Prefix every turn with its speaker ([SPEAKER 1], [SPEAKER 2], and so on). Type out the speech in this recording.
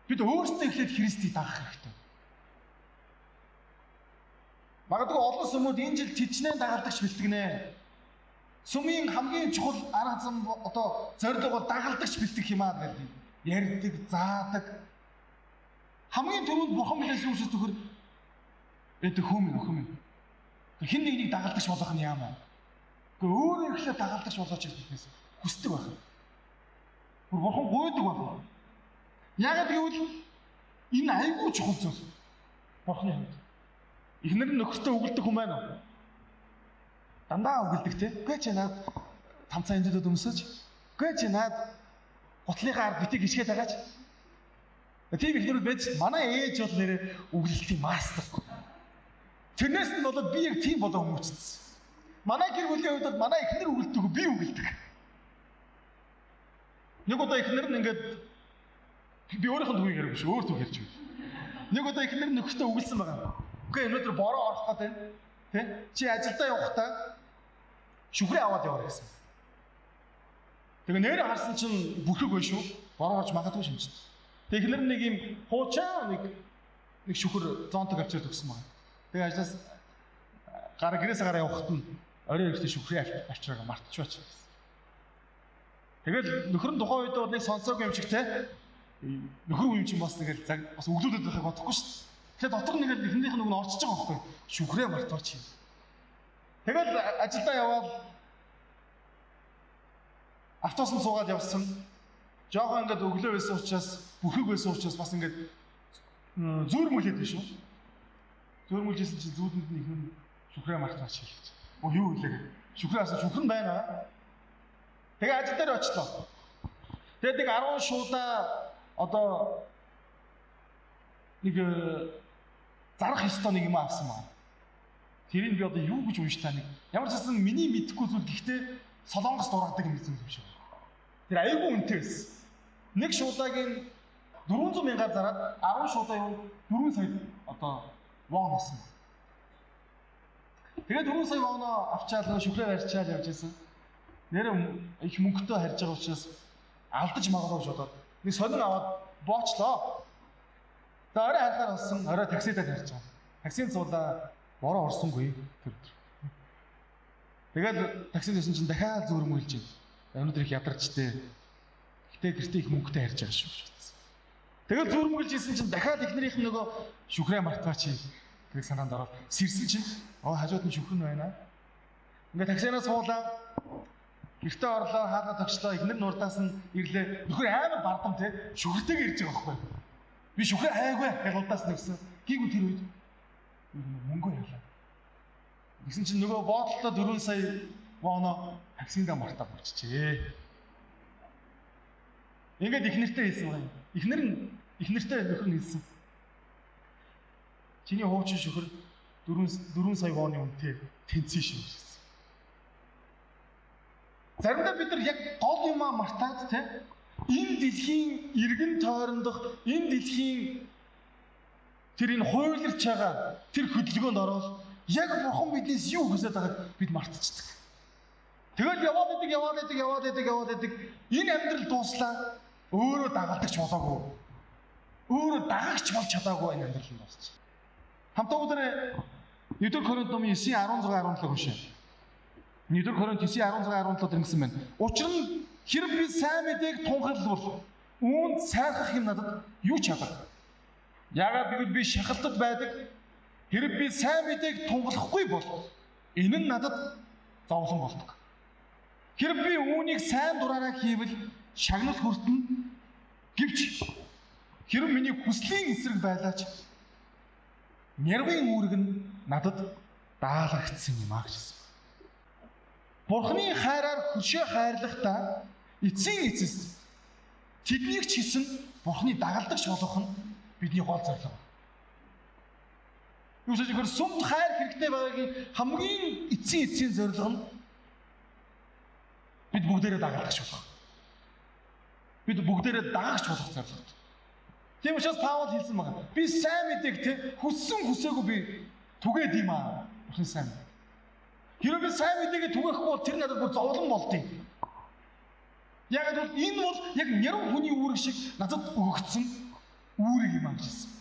[SPEAKER 1] Бид өөрсдөө эхлээд Христийг дагах хэрэгтэй. Магадгүй олон сүмүүд энэ жил тичнээн дагалдагч бэлтгэнэ. Сүмийн хамгийн чухал арга зам одоо зорилго бол дагалдагч бэлтгэх юм аа гэдэг. Ярьдаг, заадаг. Хамгийн түрүүнд бурхан билээс юу ч зөвхөр эд хүм. Хин нэгнийг дагалдагч болгох нь яамаа. Гэхдээ өөрөө ихлэ дагалдагч болооч гэдгээс хүсдэг байх. Бурхан гуйдаг байна. Яагаад гэвэл энэ айгүй чухал зүйл. Бурханы хувьд. Эхнэр нь нөхөртөө үгэлдэг хүн байна уу? Дандаа үгэлдэг те. Гээ чи наад тамцаа эндүүд өмсөж. Гээ чи наад готлынхаа ард битгий гიშгээд байгаач. Тийм эхнэрүүд байж манай ээж бол нэрээ үгэлтийн мастер. Тэрнээс нь болоод би яг тийм болоо хүмүүцсэн. Манай гэр бүлийн хувьд бол манай эхнэр үгэлдэг, би үгэлдэг. Нэг удаа эхнэр нь ингээд би өөрийнх нь түүхийг ярихгүй шүү, өөр түүх ярьж байна. Нэг удаа эхнэр нь нөхөртөө үгэлсэн байгаа. Үгүй өнөөдөр бороо орох гэдэг нь тий? Чи ажилдаа явахдаа шүхрээ аваад яваа гэсэн. Тэгээ нэрээ харсан чинь бүрхэг bay шүү. Бороо орж магадгүй шимжсэн. Тэгээ эхнэр нь нэг юм хуучаа нэг шүхэр зонтог авчирд өгсөн байна. Тэгээ ажлаас гэрээсээ гараа явахад нь орой ихтэй шүхрээ авчиргаа мартчихваач гэсэн. Тэгэл нөхөр нь тухайн үед бол нэг сонсоогүй юм шиг те нөхөр үе юм чинь бас нэг бас өглөөдөд байхыг бодохгүй шүү дээ. Тэгэхээр дотор нэг эхнэрийнх нь нөгөө орчиж байгаа байхгүй шүхрээ мартваач юм. Тэгэл ажилдаа яваад автобусанд суугаад явсан. Жохон ингээд өглөө байсан учраас бүрхэг байсан учраас бас ингээд зүүрмүүлээд биш үү? Зүүрмүүлжсэн чинь зүүдэнд нь ихнэ шүхрээ мартваач хэлж. Юу хэлээ? Шүхрээ асуу шүхрэн байна. Тэгээ ажил дээр очлоо. Тэгээд нэг 10 шуудаа одоо нэг зарах ёстой нэг юм авсан байна. Тэрийг би одоо юу гэж унш таа нэг. Ямар ч гэсэн миний мэдхгүй зүйл гэхдээ солонгос дургадаг юм гэсэн юм шиг. Тэр айгүй үнэтэй байсан. Нэг шуудагийн 400 мянгаар зараад 10 шуудаа юу 4 сая одоо вон авсан. Тэгээд 4 сая воноо авчаал нөгөө шүхрээ барьчаал явж байсан. Нэрээ их мөнгөтэй харьж байгаа учраас алдаж магадгүй гэж бодоод нэг сонин аваад боочлоо. За орой хайлаар болсон, орой таксидад харьж байгаа. Таксинд суулаа бороо орсонгүй тэр. Тэгээд таксинд байсан чинь дахиад зүүрмүүлж байна. Өнөөдөр их ядарчтэй. Гэтэ гэртээ их мөнгөтэй харьж байгаа шүү. Тэгээд зүүрмүүлж исэн чинь дахиад эхнэрийнх нь нөгөө шүхрээ мартваач гэх санаанд ороод сэрсэн чинь хажууд нь шүхрэн байна. Ингээд таксинаас суулаа. Гэртээ орлоо, хаалга тогчлоо, эхнэр нурдаас нь ирлээ. Нөхөр амар бардам те шүхртэйг ирж байгаа байхгүй. Би шүхрээ хайгвэ гэж удаас нэгсэн. Хийгүү тэр үед мөнгө ялаа. Тэгсэн чинь нөгөө боодолтой 4 сая воноо таксиндаа мартаад болчихжээ. Ингээд эхнэртэй хэлсэн байна. Эхнэртэй нөхөр нь хэлсэн. Чиний хуучин шүхэр 4 сая воны үнэтэй тэнцэн шүү. Заримдаа бид нар яг гол юмаа мартаад те энэ дэлхийн иргэн тойрондох энэ дэлхийн тэр энэ хуйларч байгаа тэр хөдөлгөөнд ороод яг бурхан биднээс юу хүсэж байгааг бид мартчихдаг. Тэгэл яваад идэг энэ амьдрал дууслаа өөрөө дагалдагч болоогүй. Өөрөө дагагч болж чадаагүй энэ амьдрал нь дуусчих. Хамтаа өдөр 1-р Коринт номын 9:16-17 уншъя. 1-р Коринт 9:16-17 гэсэн байна. Учир нь хэрэг би сайн мэдээг тунхаглавал үүнд сайрах юм надад юу ч чадах. Яагаад гэвэл би шахалтад байдаг. Хэрэг би сайн мэдээг тунхаглахгүй бол энэ нь надад зовлон болдог. Хэрэг би үүнийг сайн дураараа хийвэл шагнал хүртэн гэвч хэрэг миний хүслийн эсрэг байлаач нэрвийн үүрэг нь надад даалгагдсан юм аа гэсэн. Бурхны хайраар хөршөө хайрлахдаа эцсийн эцэс тэднийг ч хийсэн Бурхны дагалдагч болох нь бидний гол зорилго. Юу ч ихэр сүмд хайр хэрэгтэй байгаагийн хамгийн эцсийн зорилго нь бид бүгдээрээ дагалдагч болох. Бид бүгдээрээ дагагч болох зорилго. Тийм учраас Паул хэлсэн байна. Би сайн мэдээг те хүссэн хүсээгүй би түгээд юм аа. Бурхны сайн мэдээг. Хэрвээ би сайн мэдээгээ түгээхгүй бол тэр надад бүр зовлон болдгийг. Яг л энэ бол яг нэрв хүний үүрэг шиг надад өгөгдсөн үүрэг юм аа гэсэн.